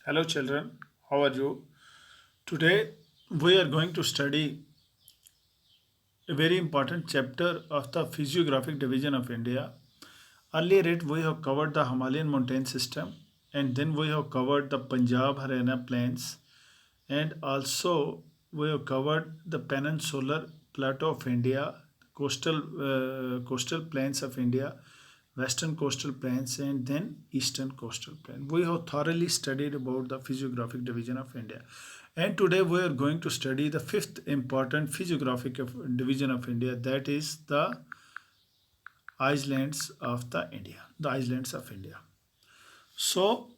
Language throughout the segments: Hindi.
Hello, children. How are you? Today, we are going to study a very important chapter of the physiographic division of India. Earlier, we have covered the Himalayan mountain system, and then we have covered the Punjab Haryana plains, and also we have covered the peninsular plateau of India, coastal plains of India, western coastal plains, and then eastern coastal plain. We have thoroughly studied about the physiographic division of India, and today we are going to study the fifth important physiographic division of India, that is the islands of India. So,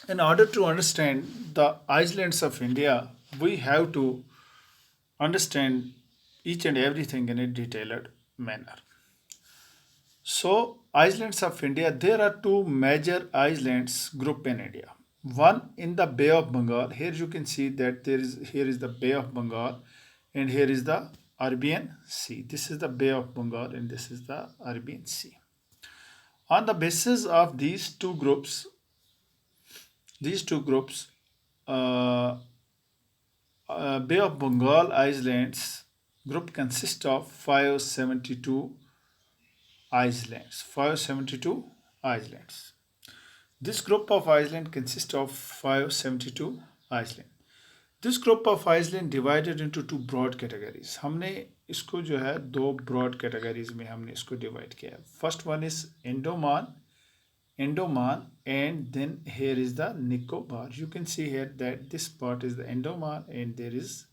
in order to understand the islands of India, we have to understand each and everything in a detailed manner. So, islands of India, there are two major islands group in India. One in the Bay of Bengal. Here you can see that here is the Bay of Bengal, and here is the Arabian Sea. This is the Bay of Bengal, and this is the Arabian Sea. On the basis of these two groups, uh, Bay of Bengal Islands group consists of 572 islands. 572 islands. This group of islands consists of 572 islands. This group of islands divided into two broad categories. हमने इसको जो है दो broad categories में हमने इसको divide किया. First one is Andaman, and then here is the Nicobar. You can see here that this part is the Andaman and there is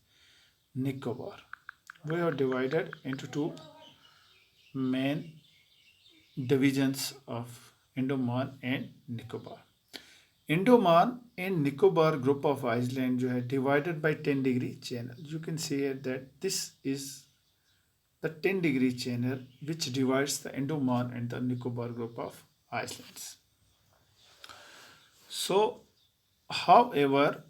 Nicobar. We are divided into two main divisions of Andaman and Nicobar. Andaman and Nicobar group of island जो है divided by 10-degree channel. You can see here that this is the 10-degree channel which divides the Andaman and the Nicobar group of islands. So, however,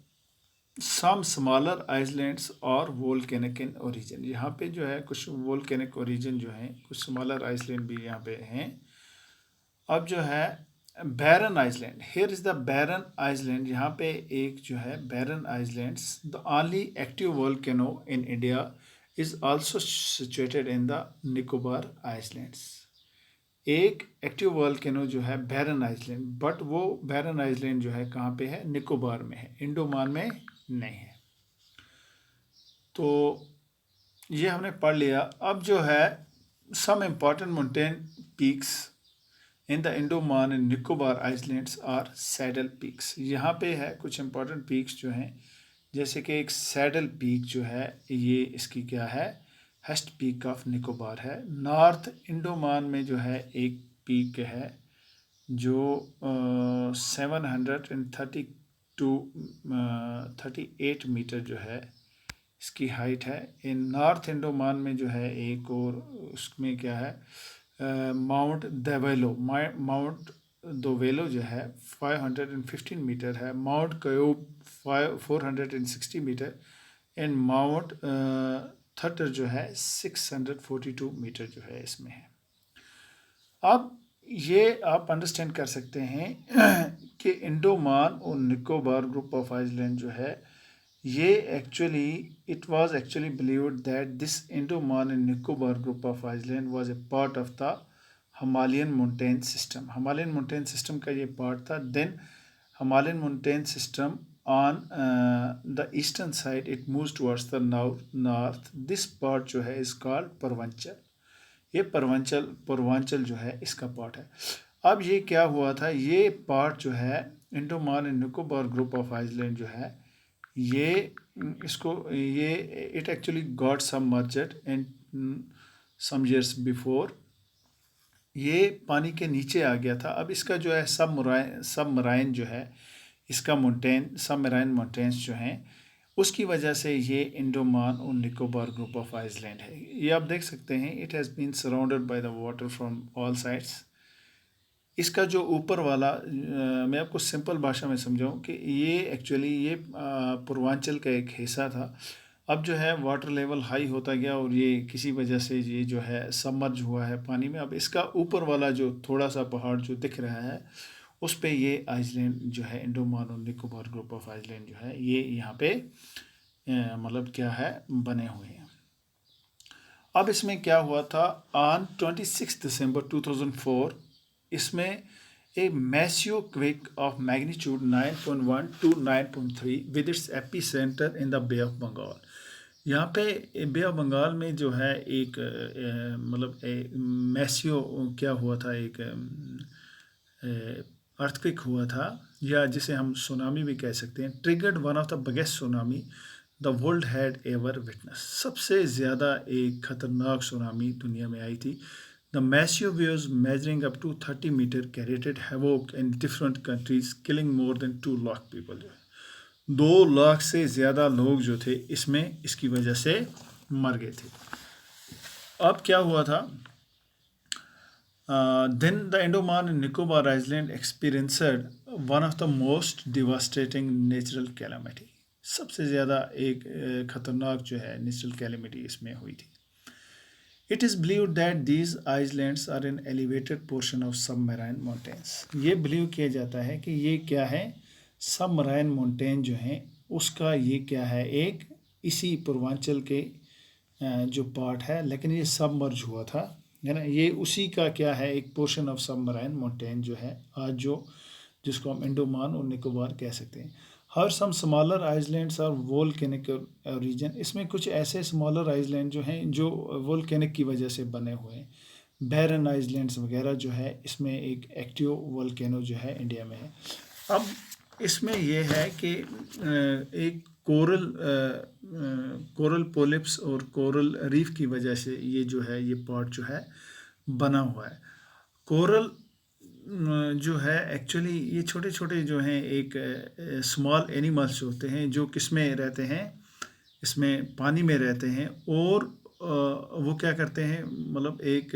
some smaller islands are volcanic in origin. यहाँ पे जो है कुछ volcanic origin जो है, कुछ smaller island भी यहाँ पे हैं. अब जो है Barren Island, here is the Barren Island. यहाँ पे एक जो है Barren Islands, the only active volcano in India is also situated in the Nicobar Islands. एक एक्टिव वोल्केनो जो है बैरन आइसलैंड, बट वो बैरन आइसलैंड जो है कहाँ पे है? निकोबार में है, इंडोमान में नहीं है. तो ये हमने पढ़ लिया. अब जो है some important mountain peaks in the Andaman and Nicobar Islands are saddle peaks. यहाँ पे है कुछ इंपॉर्टेंट पीक्स जो हैं, जैसे कि एक सैडल पीक जो है, ये इसकी क्या है? हेस्ट पीक ऑफ निकोबार है. नॉर्थ इंडोमान में जो है एक पीक है जो 738 मीटर जो है इसकी हाइट है. इन नॉर्थ इंडोमान में जो है एक और उसमें क्या है? माउंट दोवेलो जो है 515 मीटर है. Mount कयोब 460 metre, and mount theatre जो है 642 मीटर जो है इसमें है. अब ये आप अंडरस्टैंड कर सकते हैं कि इंडोमान और निकोबार ग्रुप ऑफ आइलैंड जो है, ये actually it was actually believed that this Andaman and Nicobar group of island was a part of the Himalayan mountain system. Himalayan mountain system का ये पार्ट था. Then Himalayan mountain system on the eastern side it moves towards the north. This part जो है इज कॉल्ड पूर्वांचल. ये पूर्वांचल जो है इसका पार्ट है. अब ये क्या हुआ था? ये पार्ट जो है Andaman and Nicobar group of island जो है, ये it actually got submerged in some years before. ये पानी के नीचे आ गया था. अब इसका जो है सबमराइन जो है, इसका सबमराइन माउंटेन्स जो हैं, उसकी वजह से ये इंडोमान और निकोबार ग्रुप ऑफ आइलैंड है. ये आप देख सकते हैं, it has been surrounded by the water from all sides. इसका जो ऊपर वाला मैं आपको सिंपल भाषा में समझाऊं कि ये एक्चुअली ये पूर्वांचल का एक हिस्सा था. अब जो है वाटर लेवल हाई होता गया और ये किसी वजह से ये जो है सबमर्ज हुआ है पानी में. अब इसका ऊपर वाला जो थोड़ा सा पहाड़ जो दिख रहा है, उस पे ये आइसलैंड जो है अंडमान और निकोबार ग्रुप ऑफ आइसलैंड जो है ये यहाँ पे मतलब क्या है बने हुए हैं। अब इसमें क्या हुआ था, ऑन 26 दिसंबर 2004 इसमें a massive quake of magnitude 9.1 to 9.3 with its epicenter in the Bay of Bengal। यहाँ पे बे ऑफ बंगाल में जो है एक मतलब मैसियो क्या हुआ था, एक अर्थक्वेक हुआ था, या जिसे हम सुनामी भी कह सकते हैं, triggered one of the biggest tsunami the world had ever witness. सबसे ज़्यादा एक ख़तरनाक सुनामी दुनिया में आई थी। The massive waves measuring up to 30 meter created havoc in different countries, killing more than 2 lakh people। 2 lakh से ज़्यादा लोग जो थे इसमें इसकी वजह से मर गए थे। अब क्या हुआ था, then the Andaman and Nicobar Island experienced one of the most devastating natural calamity। सबसे ज़्यादा एक ख़तरनाक जो है नेचुरल कैलेमिटी इसमें हुई थी। It is believed that these islands are an elevated portion of submarine mountains। ये बिलीव किया जाता है कि ये क्या है, सबमराइन माउंटेन जो हैं उसका ये क्या है, एक इसी पूर्वांचल के जो पार्ट है, लेकिन ये सबमर्ज हुआ था, है ना, ये उसी का क्या है एक पोर्शन ऑफ सबमराइन माउंटेन जो है आज जो जिसको हम अंडमान और निकोबार कह सकते हैं। हर सम स्मॉलर आइसलैंड्स और वोल्केनिक रीजन, इसमें कुछ ऐसे स्मॉलर आइसलैंड जो हैं जो वोल्केनिक की वजह से बने हुए हैं। बैरन आइसलैंड्स वगैरह जो है इसमें एक एक्टिव वोल्केनो जो है इंडिया में है। अब इसमें यह है कि एक कोरल पोलिप्स और कोरल रीफ की वजह से ये जो है ये पार्ट जो है बना हुआ है। कोरल जो है एक्चुअली ये छोटे छोटे जो हैं एक स्मॉल एनिमल्स होते हैं जो किस में रहते हैं, इसमें पानी में रहते हैं, और वो क्या करते हैं मतलब एक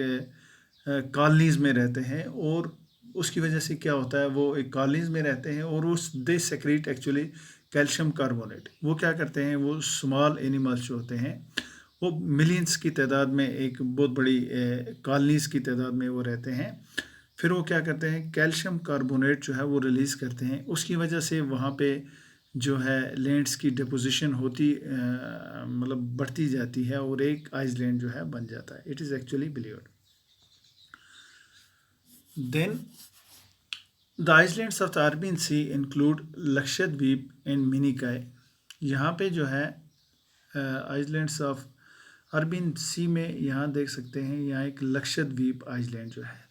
कॉलोनीज़ में रहते हैं, और उसकी वजह से क्या होता है वो एक कॉलोनीज़ में रहते हैं और उस दे सेक्रेट एक्चुअली कैल्शियम कार्बोनेट। वो क्या करते हैं, वो स्मॉल एनिमल्स जो होते हैं वो मिलियंस की तादाद में एक बहुत बड़ी कॉलोनीज़ की तादाद में वो रहते हैं। फिर वो क्या करते हैं कैल्शियम कार्बोनेट जो है वो रिलीज़ करते हैं, उसकी वजह से वहाँ पे जो है लैंड्स की डिपोजिशन होती मतलब बढ़ती जाती है और एक आइसलैंड जो है बन जाता है। It is actually believed. Then the islands of the Arabian sea include Lakshadweep and Minicoy. यहाँ पे जो है आइसलैंड्स ऑफ अरबियन सी में यहाँ देख सकते हैं, यहाँ एक लक्षद्वीप आइसलैंड जो है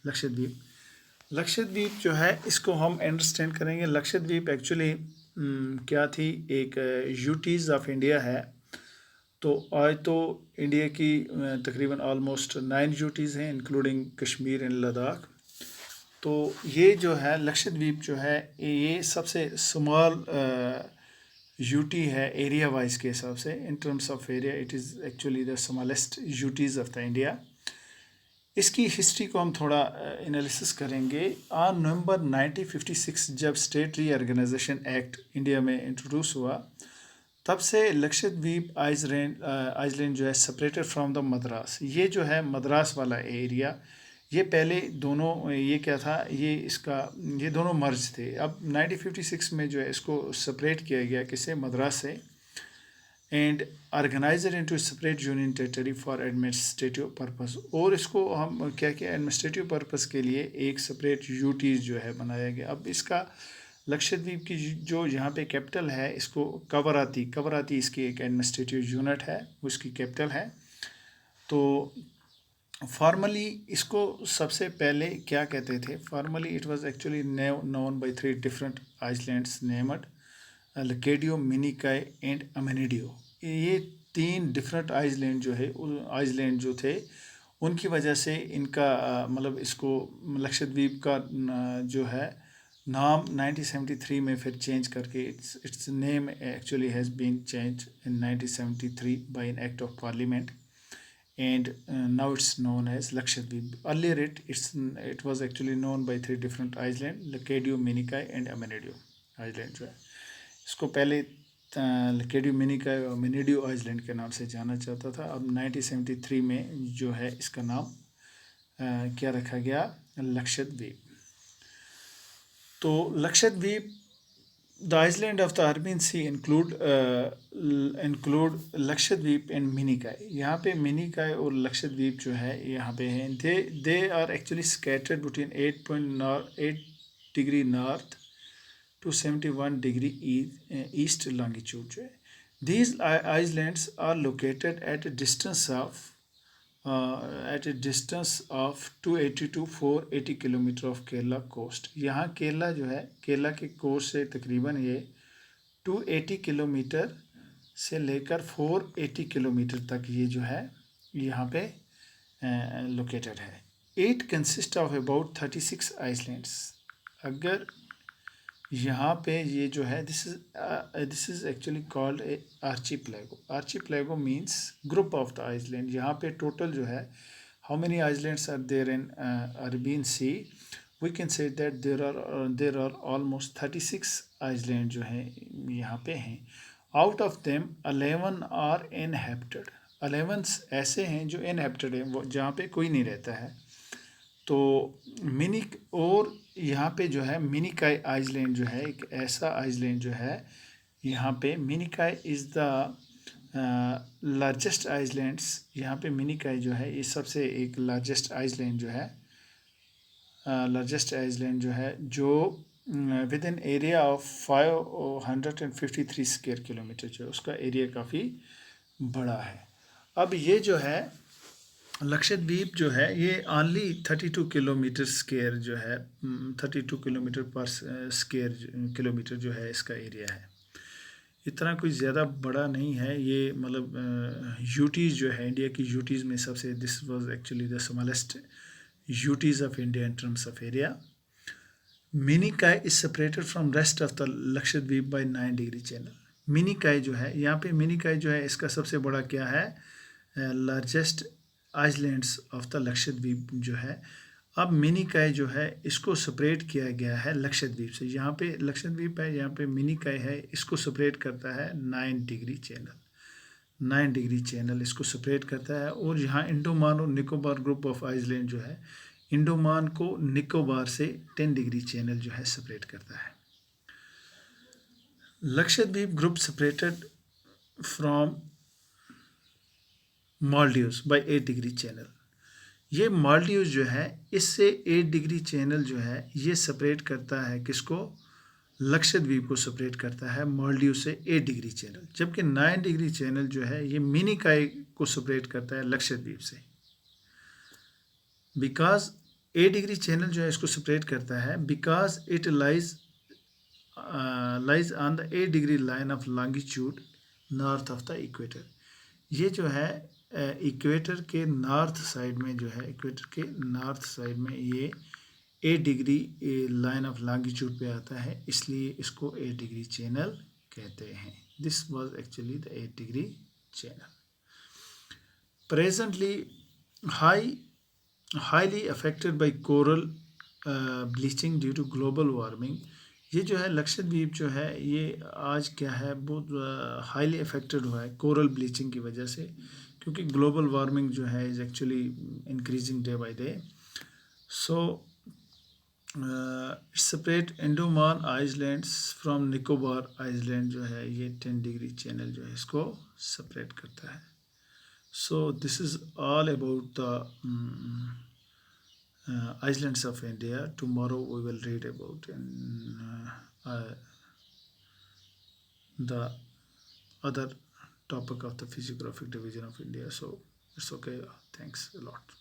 लक्षद्वीप जो है इसको हम अंडरस्टैंड करेंगे। लक्षद्वीप एक्चुअली क्या थी, एक यूटीज़ ऑफ इंडिया है। तो आज तो इंडिया की तकरीबन ऑलमोस्ट 9 यूटीज़ हैं इंक्लूडिंग कश्मीर एंड लद्दाख। तो ये जो है लक्षद्वीप जो है ये सबसे स्मॉल यूटी है एरिया वाइज के हिसाब से। इन terms of area it is actually the smallest UTs of the India. इसकी हिस्ट्री को हम थोड़ा एनालिसिस करेंगे। ऑन नवंबर 1956 जब स्टेट रीऑर्गेनाइजेशन एक्ट इंडिया में इंट्रोड्यूस हुआ, तब से लक्षद्वीप आइसलैंड जो है सेपरेटेड फ्रॉम द मद्रास। ये जो है मद्रास वाला एरिया, ये पहले दोनों ये क्या था, ये दोनों मर्ज थे। अब 1956 में जो है इसको सेपरेट किया गया किससे, मद्रास से, and organiser into separate union territory for administrative purpose. और इसको हम क्या किया, एडमिनिस्ट्रेटिव पर्पस के लिए एक सेपरेट यूटीज़ जो है बनाया गया। अब इसका लक्षद्वीप की जो यहाँ पे कैपिटल है इसको कवराती इसकी एक एडमिनिस्ट्रेटिव यूनिट है, वो इसकी कैपिटल है। तो फॉर्मली इसको सबसे पहले क्या कहते थे, formally it was actually known by 3 different islands named Laccadive, Minicoy and Amindivi. ये 3 डिफरेंट आइसलैंड जो थे उनकी वजह से इनका मतलब इसको लक्षद्वीप का जो है नाम 1973 में फिर चेंज करके its name actually has been change in 1973 by an act of parliament, and now it's known as Lakshadweep. Earlier it was actually known by 3 different islands, Lakedio, Minikai and Amenidio island जो है इसको पहले लकेडियो, मिनिकॉय और अमेनिडियो आइसलैंड के नाम से जाना जाता था। अब 1973 में जो है इसका नाम क्या रखा गया, लक्षद्वीप। तो Lakshadweep, the island of the Arabian sea include Lakshadweep and Minicoy. यहाँ पे मिनिकॉय और लक्षद्वीप जो है यहाँ पे हैं। They are actually scattered between 8 degree north to 71 degree east longitude जो है। These islands are located at a distance of 280 to 480 kilometre off Kerala coast. यहाँ केरला जो है, केरला के कोस्ट से तकरीबन ये 280 किलोमीटर से लेकर 480 किलोमीटर तक ये जो है यहाँ पे लोकेटेड है। It consist of about 36 islands. अगर यहाँ पे ये जो है this is actually called a archipelago. Archipelago means group of the island. यहाँ पे टोटल जो है how many islands are there in Arabian Sea, we can say that there are almost 36 island जो हैं यहाँ पे हैं। Out of them 11 are inhabited. 11 ऐसे हैं जो इनहैबिटेड हैं, वो जहाँ पे कोई नहीं रहता है। तो मिनी और यहाँ पे जो है मिनिकॉय आइलैंड जो है एक ऐसा आइलैंड जो है यहाँ पे। Minicoy is the largest islands. यहाँ पे मिनिकॉय जो है ये सबसे एक लार्जेस्ट आइलैंड जो है, जो with in area of 553 square kilometre जो है उसका एरिया काफ़ी बड़ा है। अब ये जो है लक्षद्वीप जो है ये ओनली 32 किलोमीटर स्क्वायर जो है 32 किलोमीटर पर स्क्वायर किलोमीटर जो है इसका एरिया है। इतना कोई ज़्यादा बड़ा नहीं है ये। मतलब यूटीज़ जो है इंडिया की यूटीज़ में सबसे, this was actually the smallest UTs of India in terms of area. Minicoy is separated from rest of the Lakshadweep by 9 degree channel. Minicoy जो है यहाँ पे, मिनिकॉय जो है इसका सबसे बड़ा क्या है, largest islands of the Lakshadweep जो है। अब मिनिकॉय जो है इसको सेपरेट किया गया है लक्षद्वीप से। यहाँ पे लक्षद्वीप है, यहाँ पे मिनिकॉय है, इसको सेपरेट करता है 9 डिग्री चैनल। 9 डिग्री चैनल इसको सेपरेट करता है। और यहाँ इंडोमान और निकोबार ग्रुप ऑफ आइलैंड जो है, इंडोमान को निकोबार से 10 डिग्री चैनल जो है सेपरेट करता है। Lakshadweep group separated from Maldives by 8 degree channel. ये मालदीव्स जो है इससे 8 डिग्री चैनल जो है ये सेपरेट करता है किसको, लक्षद्वीप को सेपरेट करता है मालदीव से 8 डिग्री चैनल। जबकि 9 डिग्री चैनल जो है ये मिनिकॉय को सेपरेट करता है लक्षद्वीप से। बिकॉज 8 डिग्री चैनल जो है इसको सेपरेट करता है because it lies on the 8 degree line of longitude north of the equator. ये जो है इक्वेटर के नॉर्थ साइड में जो है, इक्वेटर के नॉर्थ साइड में ये 8 डिग्री लाइन ऑफ लॉन्गिट्यूड पे आता है, इसलिए इसको 8 डिग्री चैनल कहते हैं। This was actually the 8 degree channel. Presently highly affected by coral bleaching due to global warming. ये जो है लक्षद्वीप जो है ये आज क्या है, बहुत हाईली अफेक्टेड हुआ है कोरल ब्लीचिंग की वजह से, क्योंकि ग्लोबल वार्मिंग जो है is actually increasing day by day. So separate Andaman islands from Nicobar island जो है ये 10 डिग्री चैनल जो है इसको सेपरेट करता है। So this is all about the islands of India. Tomorrow we will read about the other topic of the physiographic division of India. So it's okay. Thanks a lot.